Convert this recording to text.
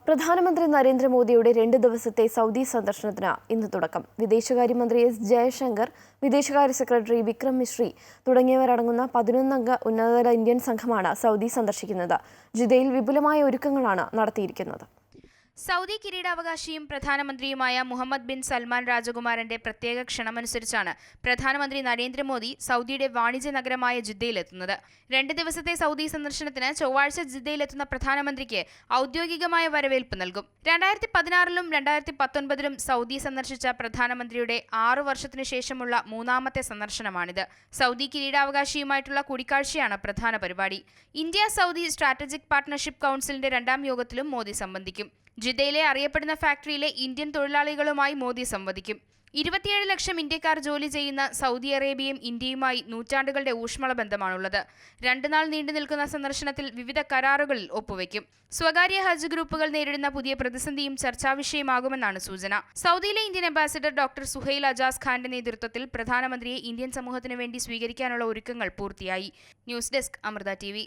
പ്രധാനമന്ത്രി നരേന്ദ്രമോദിയുടെ 2 ദിവസത്തെ സൗദി സന്ദർശനത്തിന് ഇന്ന് തുടക്കം. വിദേശകാര്യമന്ത്രി എസ് ജയശങ്കർ, വിദേശകാര്യ സെക്രട്ടറി വിക്രം മിശ്രി തുടങ്ങിയവരടങ്ങുന്ന 11-അംഗ ഉന്നതതല ഇന്ത്യൻ സംഘമാണ് സൗദി സന്ദർശിക്കുന്നത്. ജിദ്ദയിൽ വിപുലമായ ഒരുക്കങ്ങളാണ് നടത്തിയിരിക്കുന്നത്. സൗദി കിരീടാവകാശിയും പ്രധാനമന്ത്രിയുമായ മുഹമ്മദ് ബിൻ സൽമാൻ രാജകുമാരന്റെ പ്രത്യേക ക്ഷണമനുസരിച്ചാണ് പ്രധാനമന്ത്രി നരേന്ദ്രമോദി സൗദിയുടെ വാണിജ്യ നഗരമായ ജിദ്ദയിലെത്തുന്നത്. 2 ദിവസത്തെ സൗദി സന്ദർശനത്തിന് ചൊവ്വാഴ്ച ജിദ്ദയിലെത്തുന്ന പ്രധാനമന്ത്രിക്ക് ഔദ്യോഗികമായ വരവേൽപ്പ് നൽകും. 2016-ലും 2019-ലും സൗദി സന്ദർശിച്ച പ്രധാനമന്ത്രിയുടെ 6 വർഷത്തിനു ശേഷമുള്ള 3-ാമത്തെ സന്ദർശനമാണിത്. സൗദി കിരീടാവകാശിയുമായിട്ടുള്ള കൂടിക്കാഴ്ചയാണ് പ്രധാന പരിപാടി. ഇന്ത്യ സൗദി സ്ട്രാറ്റജിക് പാർട്ണർഷിപ്പ് കൗൺസിലിന്റെ 2-ാം യോഗത്തിലും മോദി സംബന്ധിക്കും. ജിദ്ദയിലെ അറിയപ്പെടുന്ന ഫാക്ടറിയിലെ ഇന്ത്യൻ തൊഴിലാളികളുമായി മോദി സംവദിക്കും. 27 ലക്ഷം ഇന്ത്യക്കാർ ജോലി ചെയ്യുന്ന സൗദി അറേബ്യയും ഇന്ത്യയുമായി നൂറ്റാണ്ടുകളുടെ ഊഷ്മള ബന്ധമാണുള്ളത്. 2 നാൾ നീണ്ടു നിൽക്കുന്ന സന്ദർശനത്തിൽ വിവിധ കരാറുകളിൽ ഒപ്പുവെക്കും. സ്വകാര്യ ഹജ്ജ് ഗ്രൂപ്പുകൾ നേരിടുന്ന പുതിയ പ്രതിസന്ധിയും ചർച്ചാവിഷയമാകുമെന്നാണ് സൂചന. സൗദിയിലെ Indian ambassador doctor Suhail Ajaz ഖാന്റെ നേതൃത്വത്തിൽ പ്രധാനമന്ത്രിയെ ഇന്ത്യൻ സമൂഹത്തിനു വേണ്ടി സ്വീകരിക്കാനുള്ള ഒരുക്കങ്ങൾ പൂർത്തിയായി. News desk, Amrita TV.